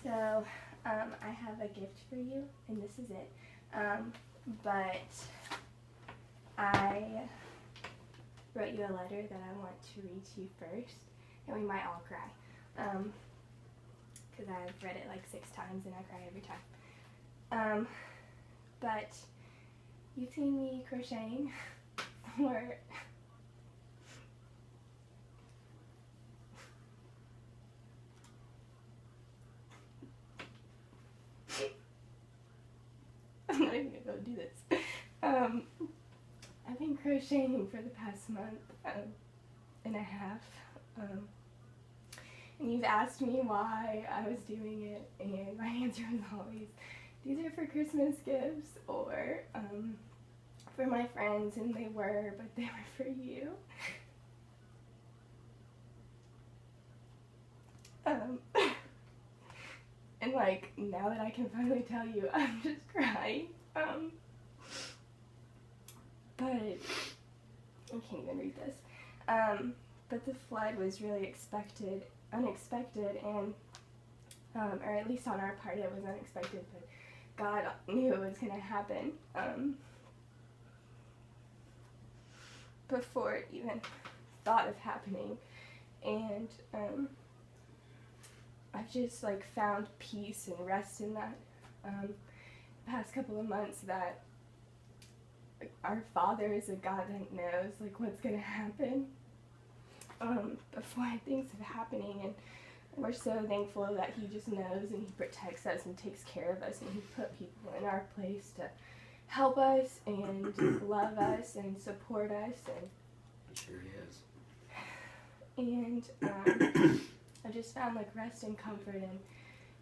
So, I have a gift for you, and this is it. But I wrote you a letter that I want to read to you first, and we might all cry. Because I've read it like 6 times and I cry every time. But you've seen me crocheting for I'm not even gonna go do this. I've been crocheting for the past month and a half. And you've asked me why I was doing it, and my answer was always, these are for Christmas gifts, or for my friends, and they were, but they were for you. And like, now that I can finally tell you, I'm just crying. But I can't even read this. But the flood was really unexpected, and or at least on our part it was unexpected, but God knew it was going to happen before it even thought of happening. And I've just like found peace and rest in that the past couple of months, that our Father is a God that knows like what's going to happen before things are happening, and we're so thankful that He just knows, and He protects us and takes care of us, and He put people in our place to help us and love us and support us. And sure He is. And I just found like rest and comfort in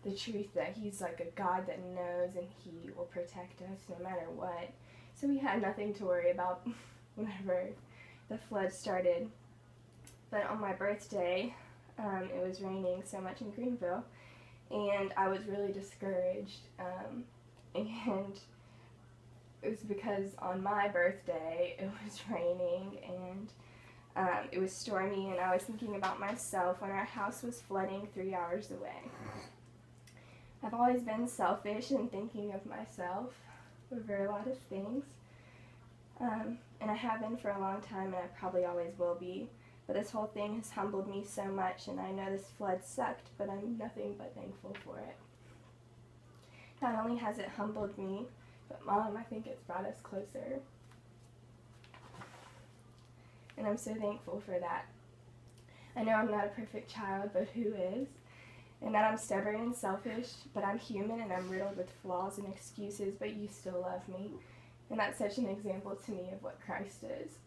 the truth that He's like a God that knows, and He will protect us no matter what. So we had nothing to worry about whenever the flood started. But on my birthday, it was raining so much in Greenville, and I was really discouraged. And it was because on my birthday it was raining, and it was stormy, and I was thinking about myself when our house was flooding 3 hours away. I've always been selfish and thinking of myself over a lot of things, and I have been for a long time, and I probably always will be. But this whole thing has humbled me so much, and I know this flood sucked, but I'm nothing but thankful for it. Not only has it humbled me, but Mom, I think it's brought us closer. And I'm so thankful for that. I know I'm not a perfect child, but who is? And that I'm stubborn and selfish, but I'm human and I'm riddled with flaws and excuses, but you still love me. And that's such an example to me of what Christ is.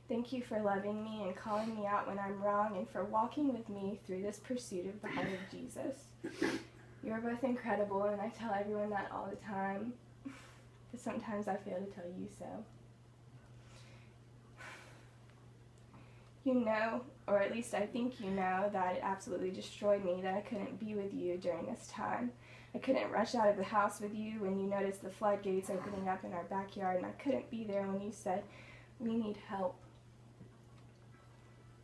Thank you for loving me and calling me out when I'm wrong, and for walking with me through this pursuit of the heart of Jesus. You're both incredible, and I tell everyone that all the time, but sometimes I fail to tell you so. You know, or at least I think you know, that it absolutely destroyed me that I couldn't be with you during this time. I couldn't rush out of the house with you when you noticed the floodgates opening up in our backyard, and I couldn't be there when you said, we need help.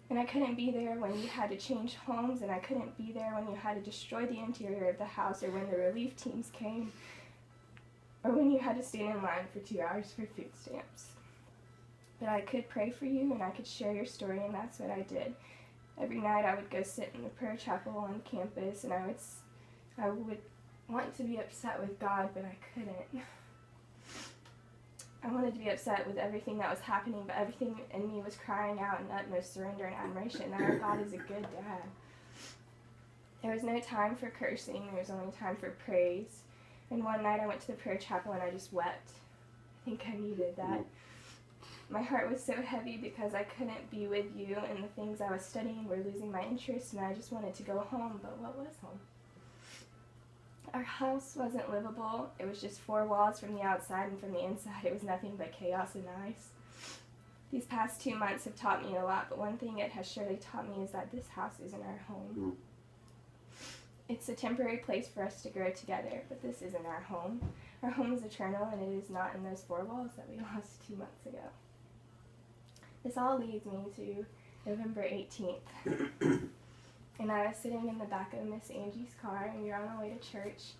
And I couldn't be there when you had to change homes, and I couldn't be there when you had to destroy the interior of the house, or when the relief teams came, or when you had to stand in line for 2 hours for food stamps. But I could pray for you, and I could share your story, and that's what I did. Every night I would go sit in the prayer chapel on campus, and I would want to be upset with God, but I couldn't. I wanted to be upset with everything that was happening, but everything in me was crying out in utmost surrender and admiration that our God is a good dad. There was no time for cursing, there was only time for praise. And one night I went to the prayer chapel and I just wept. I think I needed that. My heart was so heavy because I couldn't be with you, and the things I was studying were losing my interest, and I just wanted to go home, but what was home? Our house wasn't livable. It was just 4 walls from the outside, and from the inside it was nothing but chaos and ice. These past 2 months have taught me a lot, but one thing it has surely taught me is that this house isn't our home. It's a temporary place for us to grow together, but this isn't our home. Our home is eternal, and it is not in those 4 walls that we lost 2 months ago. This all leads me to November 18th. and I was sitting in the back of Miss Angie's car, and we were on our way to church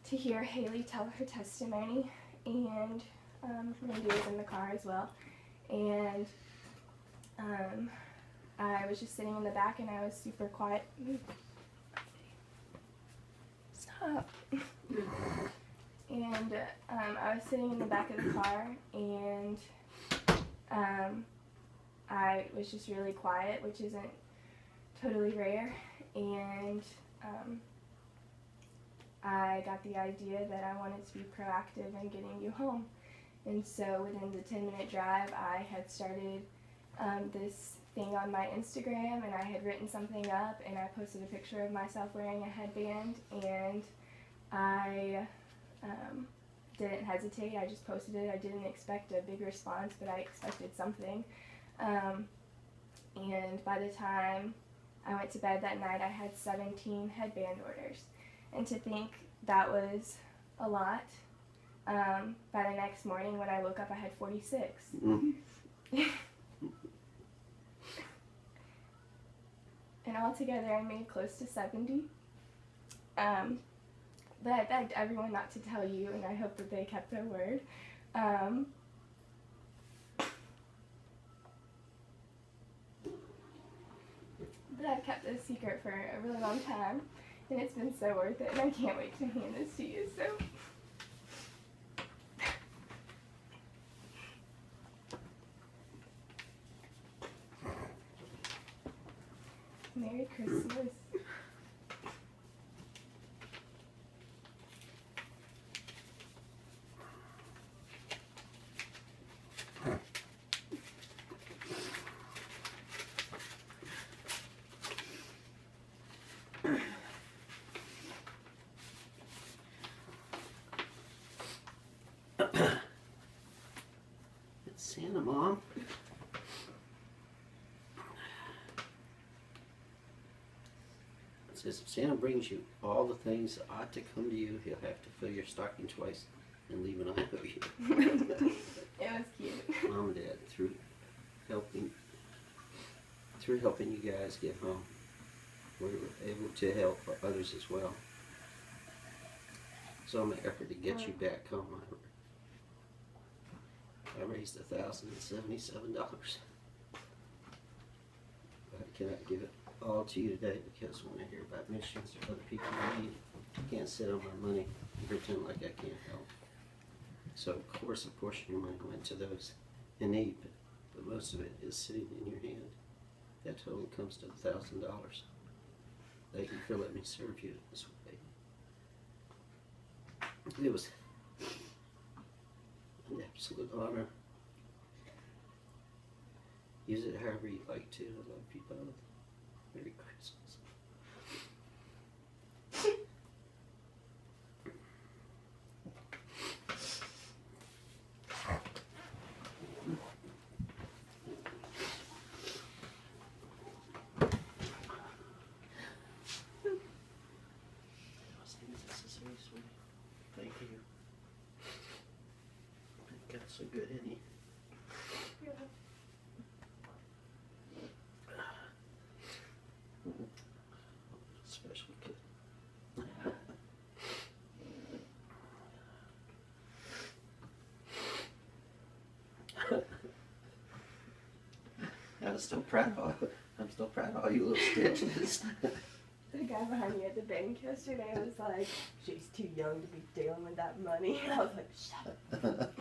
to hear Haley tell her testimony, and Randy was in the car as well, and I was just sitting in the back, and I was super quiet. Stop. And I was sitting in the back of the car, and I was just really quiet, which isn't totally rare, and I got the idea that I wanted to be proactive in getting you home. And so within the 10-minute drive, I had started this thing on my Instagram, and I had written something up, and I posted a picture of myself wearing a headband, and I didn't hesitate. I just posted it. I didn't expect a big response, but I expected something. And by the time I went to bed that night, I had 17 headband orders. And to think that was a lot, by the next morning when I woke up, I had 46. Mm-hmm. And altogether, I made close to 70. But I begged everyone not to tell you, and I hope that they kept their word. But I've kept this secret for a really long time, and it's been so worth it, and I can't wait to hand this to you, so. Merry Christmas. It's Santa, Mom. It says, if Santa brings you all the things that ought to come to you, he'll have to fill your stocking twice and leave an eye of you. It was cute. Mom and Dad, through helping you guys get home, we were able to help others as well. So my effort to get you back home, I raised $1,077. But I cannot give it all to you today because when I hear about missions or other people in need, I can't sit on my money and pretend like I can't help. So of course a portion of your money went to those in need, but most of it is sitting in your hand. That total comes to $1,000. Thank you for letting me serve you this way. It was an absolute honor. Use it however you like to. I love you both. Merry Christmas. Thank you. It got so good in you. Special kid. I'm still proud of all you little stitches. The guy behind me at the bank yesterday was like, she's too young to be dealing with that money. And I was like, shut up.